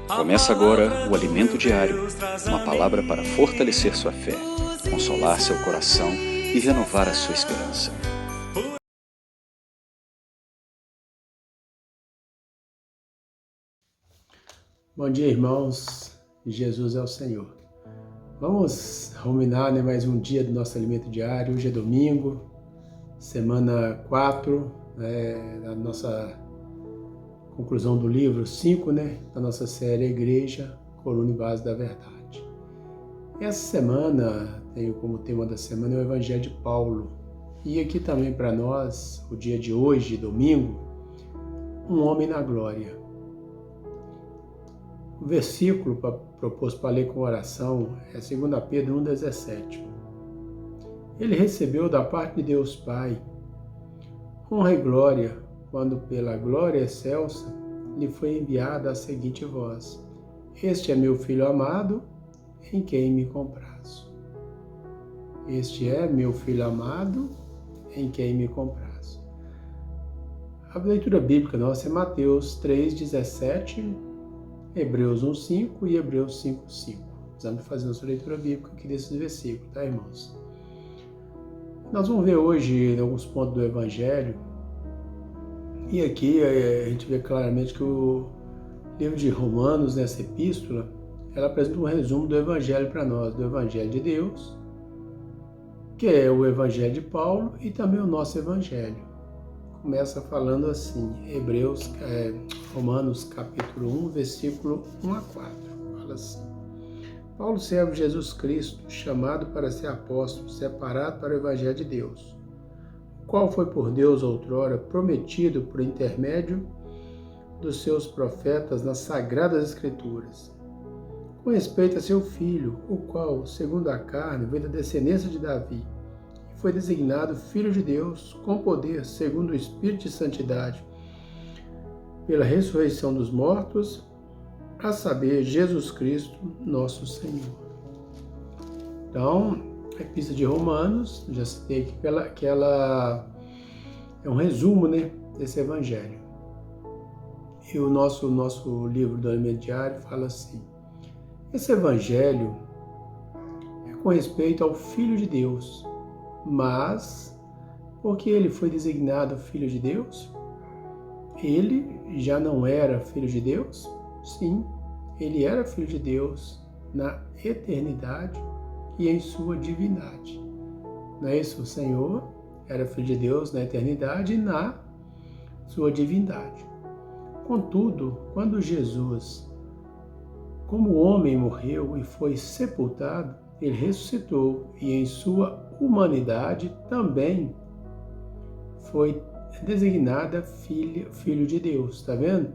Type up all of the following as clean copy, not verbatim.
Começa agora o Alimento Diário, uma palavra para fortalecer sua fé, consolar seu coração e renovar a sua esperança. Bom dia, irmãos. Jesus é o Senhor. Vamos ruminar mais um dia do nosso alimento diário. Hoje é domingo, semana 4, da nossa conclusão do livro 5, da nossa série Igreja, Coluna e Base da Verdade. Essa semana, tenho como tema da semana o Evangelho de Paulo. E aqui também para nós, o dia de hoje, domingo, um homem na glória. O versículo proposto para ler com oração é 2 Pedro 1,17. Ele recebeu da parte de Deus Pai honra e glória, quando pela glória excelsa lhe foi enviada a seguinte voz: Este é meu Filho amado, em quem me comprazo. Este é meu Filho amado, em quem me comprazo. A leitura bíblica nossa é Mateus 3,17, Hebreus 1,5 e Hebreus 5,5. Vamos fazer nossa leitura bíblica aqui desses versículos, tá, irmãos? Nós vamos ver hoje alguns pontos do Evangelho. E aqui a gente vê claramente que o livro de Romanos, nessa epístola, ela apresenta um resumo do Evangelho para nós, do Evangelho de Deus, que é o Evangelho de Paulo e também o nosso Evangelho. Começa falando assim, Romanos capítulo 1, versículo 1 a 4. Fala assim: Paulo, servo de Jesus Cristo, chamado para ser apóstolo, separado para o Evangelho de Deus, o qual foi por Deus outrora prometido por intermédio dos seus profetas nas Sagradas Escrituras, com respeito a seu Filho, o qual, segundo a carne, veio da descendência de Davi, e foi designado Filho de Deus, com poder, segundo o Espírito de Santidade, pela ressurreição dos mortos, a saber, Jesus Cristo, nosso Senhor. Então, a Epístola de Romanos, já citei aqui que ela é um resumo, desse Evangelho. E o nosso livro do Alimento Diário fala assim: esse Evangelho é com respeito ao Filho de Deus, mas, porque ele foi designado Filho de Deus, ele já não era Filho de Deus? Sim, ele era Filho de Deus na eternidade e em sua divindade. Não é isso? O Senhor era Filho de Deus na eternidade e na sua divindade. Contudo, quando Jesus, como homem, morreu e foi sepultado, ele ressuscitou e em sua humanidade também foi designada Filho de Deus. Está vendo?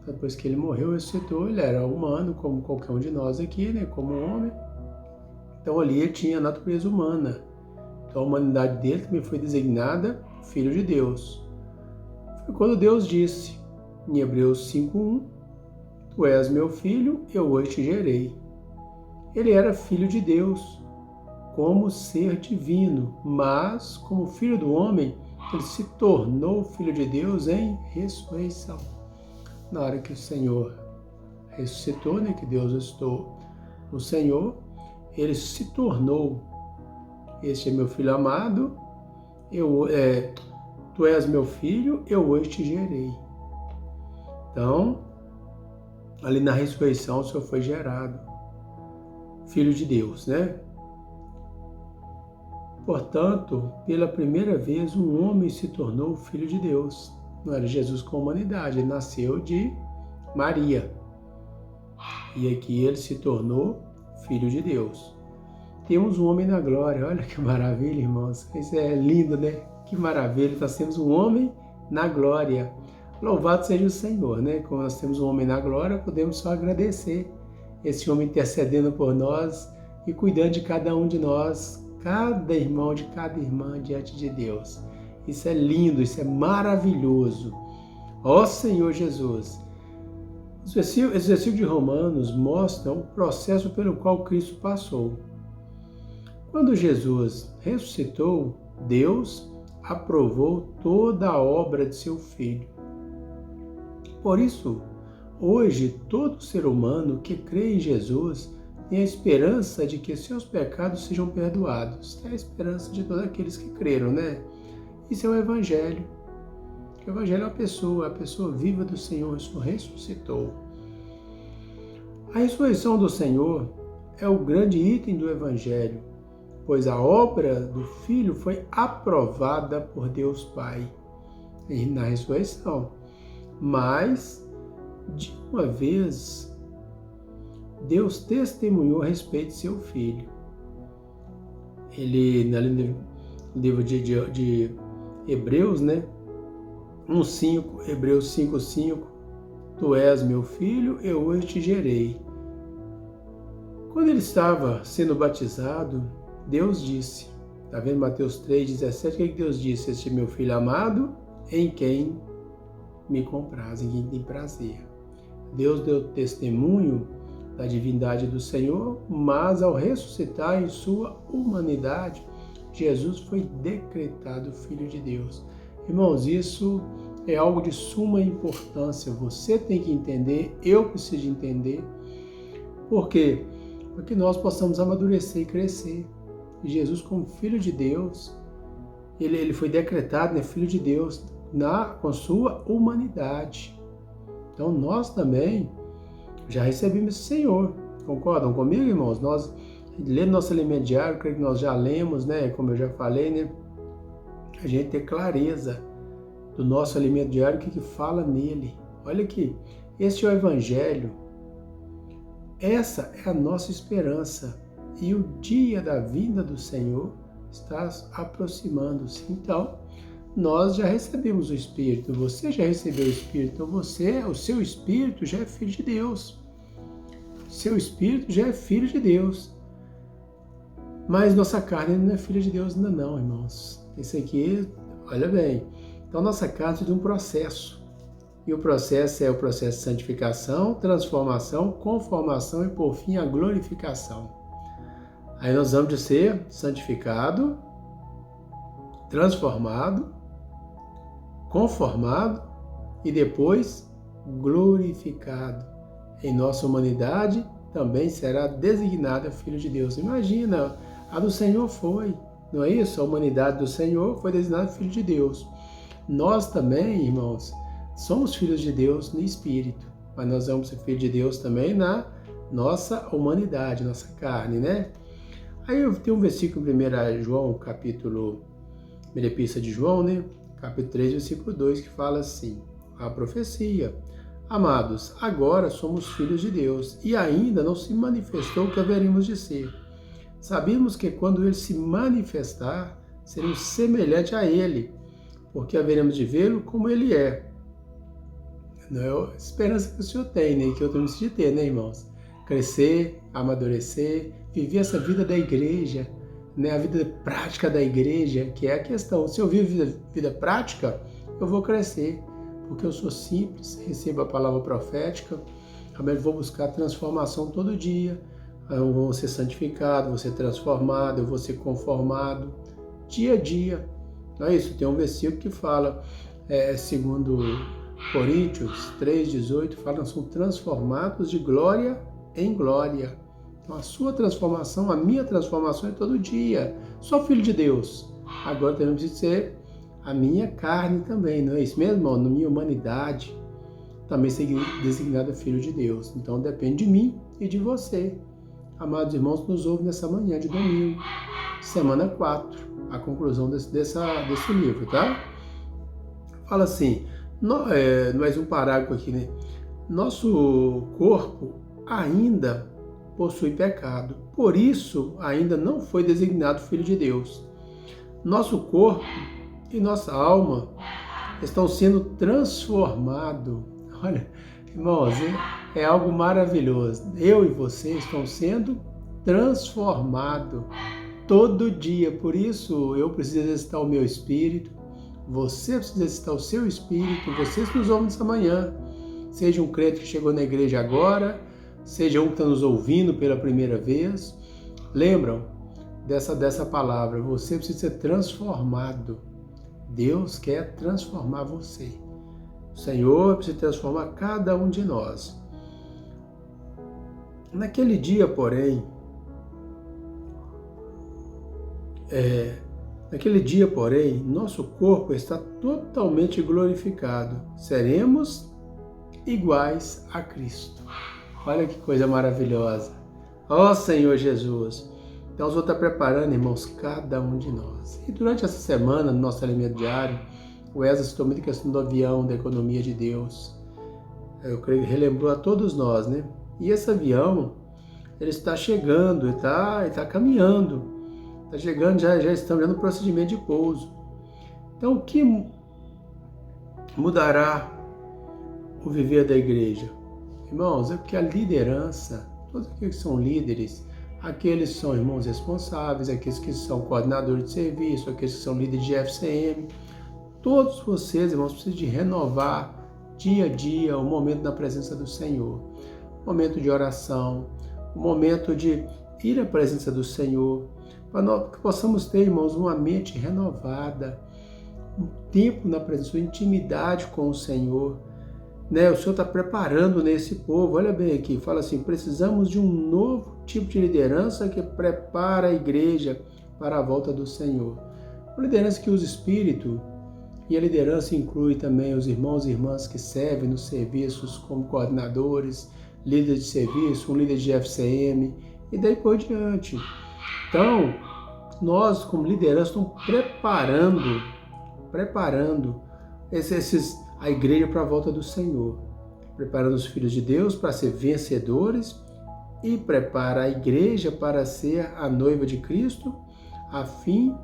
Depois que ele morreu, ressuscitou, ele era humano, como qualquer um de nós aqui, como homem. Então ali ele tinha a natureza humana. Então a humanidade dele também foi designada Filho de Deus. Foi quando Deus disse, em Hebreus 5:1, Tu és meu filho, eu hoje te gerei. Ele era filho de Deus, como ser divino, mas como filho do homem, ele se tornou filho de Deus em ressurreição. Na hora que o Senhor ressuscitou, que Deus ressuscitou o Senhor, ele se tornou: Este é meu filho amado, tu és meu filho, eu hoje te gerei. Então, ali na ressurreição, o Senhor foi gerado Filho de Deus, Portanto, pela primeira vez, um homem se tornou Filho de Deus. Não era Jesus com a humanidade, ele nasceu de Maria. E aqui ele se tornou Filho de Deus. Temos um homem na glória. Olha que maravilha, irmãos. Isso é lindo, Que maravilha. Nós temos um homem na glória. Louvado seja o Senhor, Como nós temos um homem na glória, podemos só agradecer esse homem intercedendo por nós e cuidando de cada um de nós, cada irmão, de cada irmã diante de Deus. Isso é lindo, isso é maravilhoso. Ó Senhor Jesus! Os versículos de Romanos mostram o processo pelo qual Cristo passou. Quando Jesus ressuscitou, Deus aprovou toda a obra de seu Filho. Por isso, Hoje, todo ser humano que crê em Jesus tem a esperança de que seus pecados sejam perdoados. É a esperança de todos aqueles que creram, né? Isso é o Evangelho. O Evangelho é a pessoa viva do Senhor, isso ressuscitou. A ressurreição do Senhor é o grande item do Evangelho, pois a obra do Filho foi aprovada por Deus Pai na ressurreição. Mas, de uma vez, Deus testemunhou a respeito de seu Filho. Ele, no livro de Hebreus, né? 1:5, Hebreus 5:5, Tu és meu filho, eu hoje te gerei. Quando ele estava sendo batizado, Deus disse, está vendo Mateus 3:17, o que Deus disse? Este é meu filho amado, em quem me compraz, em quem tem prazer. Deus deu testemunho da divindade do Senhor, mas ao ressuscitar em sua humanidade, Jesus foi decretado Filho de Deus. Irmãos, isso é algo de suma importância. Você tem que entender, eu preciso entender. Por quê? Para que nós possamos amadurecer e crescer. E Jesus, como Filho de Deus, ele foi decretado, né, Filho de Deus, com sua humanidade. Então nós também já recebemos esse Senhor. Concordam comigo, irmãos? Nós, lendo nosso alimento diário, creio que nós já lemos, né? Como eu já falei, né? A gente ter clareza do nosso alimento diário, o que fala nele. Olha aqui, esse é o Evangelho. Essa é a nossa esperança. E o dia da vinda do Senhor está aproximando-se. Então, nós já recebemos o Espírito. Você já recebeu o Espírito. Então, o seu Espírito já é filho de Deus. Seu Espírito já é filho de Deus. Mas nossa carne não é filha de Deus ainda não, irmãos. Esse aqui, olha bem. Então, nossa carne é de um processo. E o processo é o processo de santificação, transformação, conformação e, por fim, a glorificação. Aí nós vamos de ser santificado, transformado, conformado e depois glorificado. Em nossa humanidade também será designada Filho de Deus. Imagina, a do Senhor foi, não é isso? A humanidade do Senhor foi designada Filho de Deus. Nós também, irmãos, somos filhos de Deus no Espírito, mas nós vamos ser filhos de Deus também na nossa humanidade, nossa carne, né? Aí eu tenho um versículo em 1 João, capítulo, primeira epístola de João, né? Capítulo 3, versículo 2, que fala assim, a profecia. Amados, agora somos filhos de Deus, e ainda não se manifestou o que haveríamos de ser. Sabemos que quando ele se manifestar, seremos semelhantes a ele, porque haveremos de vê-lo como ele é. Não é a esperança que o Senhor tem, né? Que eu também preciso ter, né, irmãos? Crescer, amadurecer, viver essa vida da igreja, né? A vida prática da igreja, que é a questão. Se eu vivo vida prática, eu vou crescer, porque eu sou simples, recebo a palavra profética, também vou buscar transformação todo dia, eu vou ser santificado, vou ser transformado, eu vou ser conformado, dia a dia. Não é isso? Tem um versículo que fala, segundo Coríntios 3,18, fala, são transformados de glória em glória. Então a sua transformação, a minha transformação é todo dia. Sou filho de Deus. Agora também preciso ser a minha carne também, não é isso mesmo? Na minha humanidade, também ser designado filho de Deus. Então depende de mim e de você. Amados irmãos, nos ouvem nessa manhã de domingo, semana 4, a conclusão desse livro, tá? Fala assim, mais um parágrafo aqui, né? Nosso corpo ainda possui pecado, por isso ainda não foi designado filho de Deus. Nosso corpo e nossa alma estão sendo transformados. Olha, irmãos, é algo maravilhoso. Eu e você estão sendo transformados todo dia. Por isso eu preciso exercitar o meu espírito. Você precisa exercitar o seu espírito. Vocês que nos ouvem nessa manhã, seja um crente que chegou na igreja agora, seja um que está nos ouvindo pela primeira vez, lembram dessa palavra. Você precisa ser transformado. Deus quer transformar você. Senhor precisa transformar cada um de nós. Naquele dia, porém, nosso corpo está totalmente glorificado. Seremos iguais a Cristo. Olha que coisa maravilhosa. Ó Senhor Jesus. Então, o Senhor está preparando, irmãos, cada um de nós. E durante essa semana, no nosso alimento diário, o Wesley citou muito a questão do avião, da economia de Deus. Eu creio que relembrou a todos nós, né? E esse avião, ele está chegando, ele está caminhando. Está chegando, já estamos no procedimento de pouso. Então, o que mudará o viver da igreja? Irmãos, é porque a liderança, todos aqueles que são líderes, aqueles que são irmãos responsáveis, aqueles que são coordenadores de serviço, aqueles que são líderes de FCM, todos vocês, irmãos, precisam de renovar dia a dia o momento na presença do Senhor. O momento de oração, o momento de ir à presença do Senhor, para que possamos ter, irmãos, uma mente renovada, um tempo na presença, uma intimidade com o Senhor. Né? O Senhor está preparando nesse povo, olha bem aqui, fala assim, precisamos de um novo tipo de liderança que prepara a igreja para a volta do Senhor. Uma liderança que usa espírito, e a liderança inclui também os irmãos e irmãs que servem nos serviços como coordenadores, líderes de serviço, um líder de FCM e daí por diante. Então, nós como liderança estamos preparando a igreja para a volta do Senhor, preparando os filhos de Deus para ser vencedores e prepara a igreja para ser a noiva de Cristo, a fim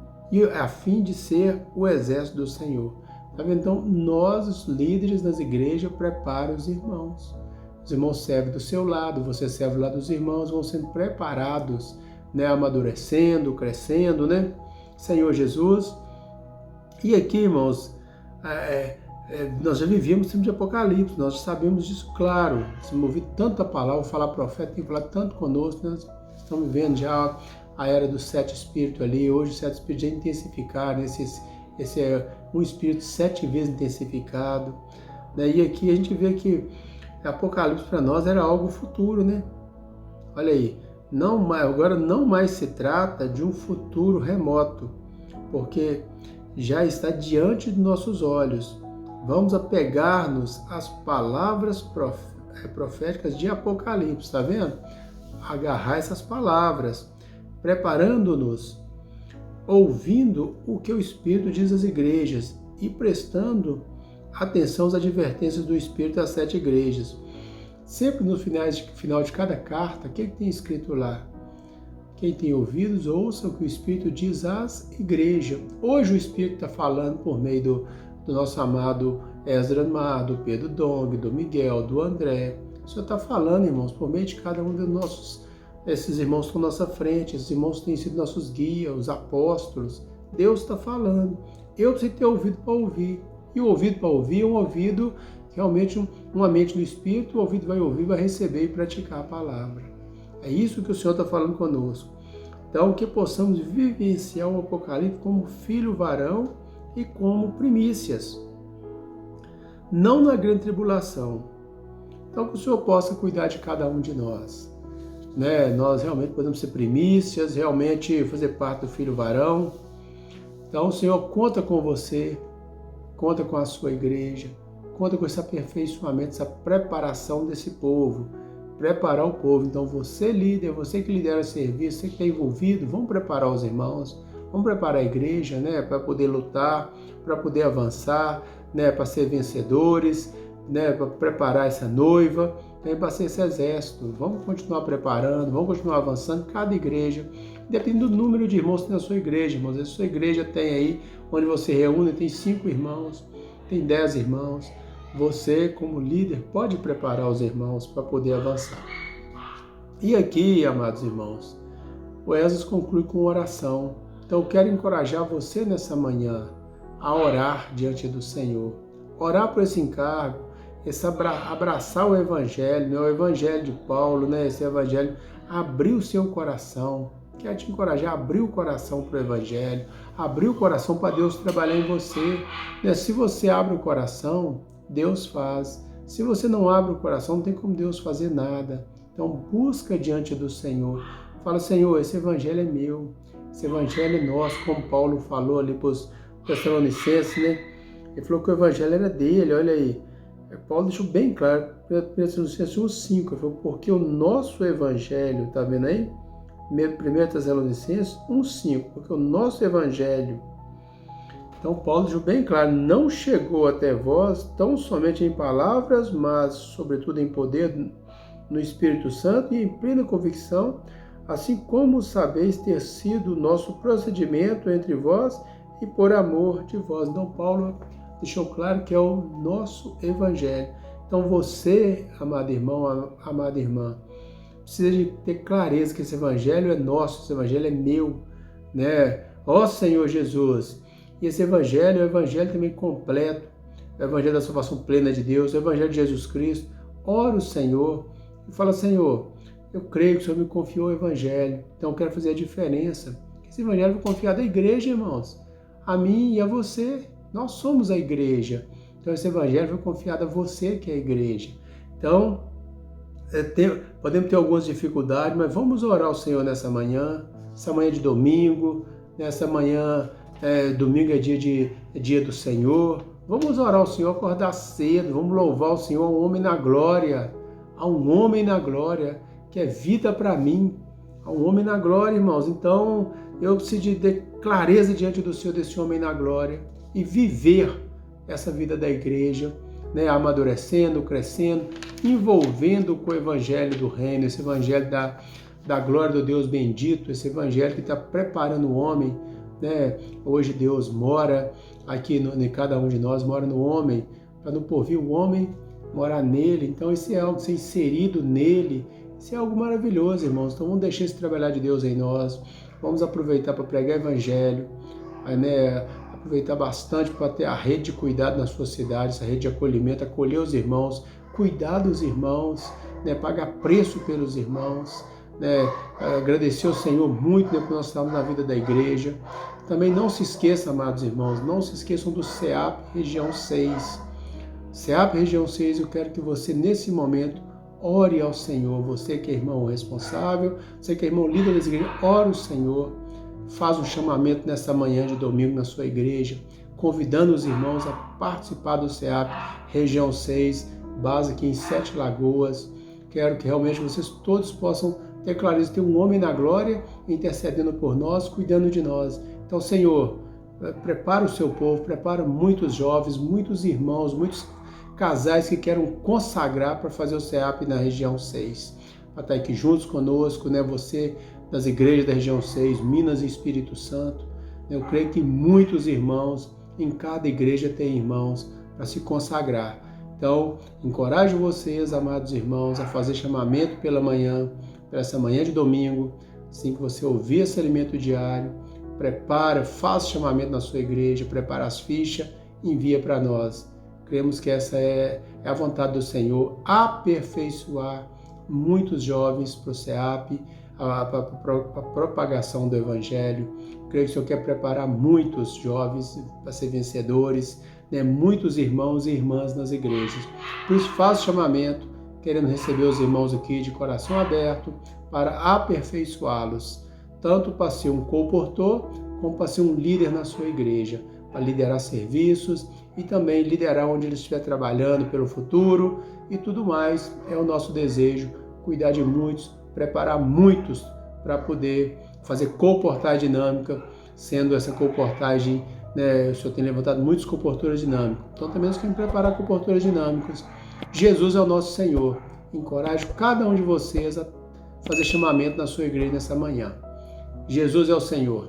de ser o exército do Senhor. Tá vendo? Então, nós, os líderes das igrejas, preparam os irmãos. Os irmãos servem do seu lado, você serve do lado dos irmãos, vão sendo preparados, né? Amadurecendo, crescendo, né? Senhor Jesus. E aqui, irmãos, nós já vivíamos o tempo de Apocalipse, nós já sabemos disso, claro. Se mover tanta palavra, falar profeta, tem que falar tanto conosco, nós estamos vivendo já a era dos 7 espíritos ali. Hoje os 7 espíritos já intensificaram, esse é um espírito 7 vezes intensificado, né? E aqui a gente vê que Apocalipse para nós era algo futuro, né? Olha aí, agora não mais se trata de um futuro remoto, porque já está diante de nossos olhos. Vamos apegar-nos às palavras proféticas de Apocalipse, tá vendo? Agarrar essas palavras, preparando-nos, ouvindo o que o Espírito diz às igrejas e prestando atenção às advertências do Espírito às 7 igrejas. Sempre no final de cada carta, o que tem escrito lá? Quem tem ouvidos, ouça o que o Espírito diz às igrejas. Hoje o Espírito está falando por meio do nosso amado Ezra Mar, do Pedro Dong, do Miguel, do André. O Senhor está falando, irmãos, por meio de cada um dos nossos. Esses irmãos estão à nossa frente, esses irmãos têm sido nossos guias, os apóstolos. Deus está falando. Eu preciso ter ouvido para ouvir. E o ouvido para ouvir é um ouvido, realmente uma mente no Espírito, o ouvido vai ouvir, vai receber e praticar a palavra. É isso que o Senhor está falando conosco. Então, que possamos vivenciar o Apocalipse como filho varão e como primícias. Não na grande tribulação. Então, que o Senhor possa cuidar de cada um de nós. Né? Nós realmente podemos ser primícias, realmente fazer parte do filho varão. Então, o Senhor conta com você, conta com a sua igreja, conta com esse aperfeiçoamento, essa preparação desse povo, preparar o povo. Então, você líder, você que lidera o serviço, você que está envolvido, vamos preparar os irmãos, vamos preparar a igreja, né, para poder lutar, para poder avançar, né, para ser vencedores, né, para preparar essa noiva, né, para ser esse exército. Vamos continuar preparando, vamos continuar avançando, cada igreja, dependendo do número de irmãos que tem na sua igreja, irmãos. A sua igreja tem aí, onde você reúne, tem 5 irmãos, tem 10 irmãos. Você, como líder, pode preparar os irmãos para poder avançar. E aqui, amados irmãos, o Esdras conclui com oração. Então, eu quero encorajar você nessa manhã a orar diante do Senhor. Orar por esse encargo, abraçar o Evangelho, né? O Evangelho de Paulo, né? Esse Evangelho, abrir o seu coração. Quero te encorajar a abrir o coração para o Evangelho, abrir o coração para Deus trabalhar em você. Né? Se você abre o coração, Deus faz. Se você não abre o coração, não tem como Deus fazer nada. Então busca diante do Senhor. Fala, Senhor, esse evangelho é meu, esse evangelho é nosso, como Paulo falou ali para os Tessalonicenses, né? Ele falou que o evangelho era dele, olha aí. Paulo deixou bem claro, 1 Tessalonicenses 1,5, ele falou, porque o nosso evangelho, tá vendo aí? 1 Tessalonicenses 1,5, porque o nosso evangelho, então Paulo deixou bem claro, não chegou até vós tão somente em palavras, mas sobretudo em poder no Espírito Santo e em plena convicção, assim como sabeis ter sido o nosso procedimento entre vós e por amor de vós. Então Paulo deixou claro que é o nosso evangelho. Então você, amado irmão, amada irmã, precisa de ter clareza que esse evangelho é nosso, esse evangelho é meu, né? Ó Senhor Jesus! E esse evangelho é o evangelho também completo, é o evangelho da salvação plena de Deus, é o evangelho de Jesus Cristo. Ora o Senhor e fala, Senhor, eu creio que o Senhor me confiou o evangelho, então eu quero fazer a diferença. Esse evangelho foi confiado à igreja, irmãos, a mim e a você. Nós somos a igreja. Então esse evangelho foi confiado a você que é a igreja. Então, podemos ter algumas dificuldades, mas vamos orar ao Senhor nessa manhã de domingo, nessa manhã, domingo é dia do Senhor. Vamos orar ao Senhor, acordar cedo, vamos louvar o Senhor, um homem na glória. Há um homem na glória que é vida para mim. Há um homem na glória, irmãos. Então, eu preciso de ter clareza diante do Senhor desse homem na glória e viver essa vida da igreja, né? Amadurecendo, crescendo, envolvendo com o evangelho do reino, esse evangelho da glória do Deus bendito, esse evangelho que está preparando o homem, né? Hoje Deus mora aqui em cada um de nós, mora no homem, para no porvir o homem morar nele. Então isso é algo, ser inserido nele, isso é algo maravilhoso, irmãos. Então vamos deixar esse trabalhar de Deus em nós, vamos aproveitar para pregar evangelho, né? Aproveitar bastante para ter a rede de cuidado na sua cidade, essa rede de acolhimento, acolher os irmãos, cuidar dos irmãos, né? Pagar preço pelos irmãos, né? Agradecer ao Senhor muito, né, por nós estarmos na vida da igreja. Também não se esqueça, amados irmãos, não se esqueçam do CEAP Região 6. CEAP Região 6, eu quero que você, nesse momento, ore ao Senhor. Você que é irmão responsável, você que é irmão líder das igrejas, ore ao Senhor. Faz um chamamento nessa manhã de domingo na sua igreja, convidando os irmãos a participar do CEAP Região 6, base aqui em Sete Lagoas. Quero que realmente vocês todos possam ter clareza, ter um homem na glória intercedendo por nós, cuidando de nós. Então, Senhor, prepara o seu povo, prepara muitos jovens, muitos irmãos, muitos casais que queiram consagrar para fazer o CEAP na região 6. Para estar aqui juntos conosco, né? Você das igrejas da região 6, Minas e Espírito Santo. Eu creio que muitos irmãos, em cada igreja tem irmãos para se consagrar. Então, encorajo vocês, amados irmãos, a fazer chamamento pela manhã, para essa manhã de domingo, assim que você ouvir esse alimento diário, prepara, faz chamamento na sua igreja, prepara as fichas, envia para nós. Cremos que essa é a vontade do Senhor, aperfeiçoar muitos jovens para o CEAP, a propagação do Evangelho. Creio que o Senhor quer preparar muitos jovens para ser vencedores, né? Muitos irmãos e irmãs nas igrejas. Por isso, faço chamamento, querendo receber os irmãos aqui de coração aberto para aperfeiçoá-los, tanto para ser um comportor, como para ser um líder na sua igreja, para liderar serviços e também liderar onde ele estiver trabalhando pelo futuro e tudo mais. É o nosso desejo, cuidar de muitos, preparar muitos para poder fazer comportagem dinâmica, sendo essa comportagem, né, o Senhor tem levantado muitos comportores dinâmicos. Então também nós queremos preparar comportores dinâmicos. Jesus é o nosso Senhor. Encorajo cada um de vocês a fazer chamamento na sua igreja nessa manhã. Jesus é o Senhor.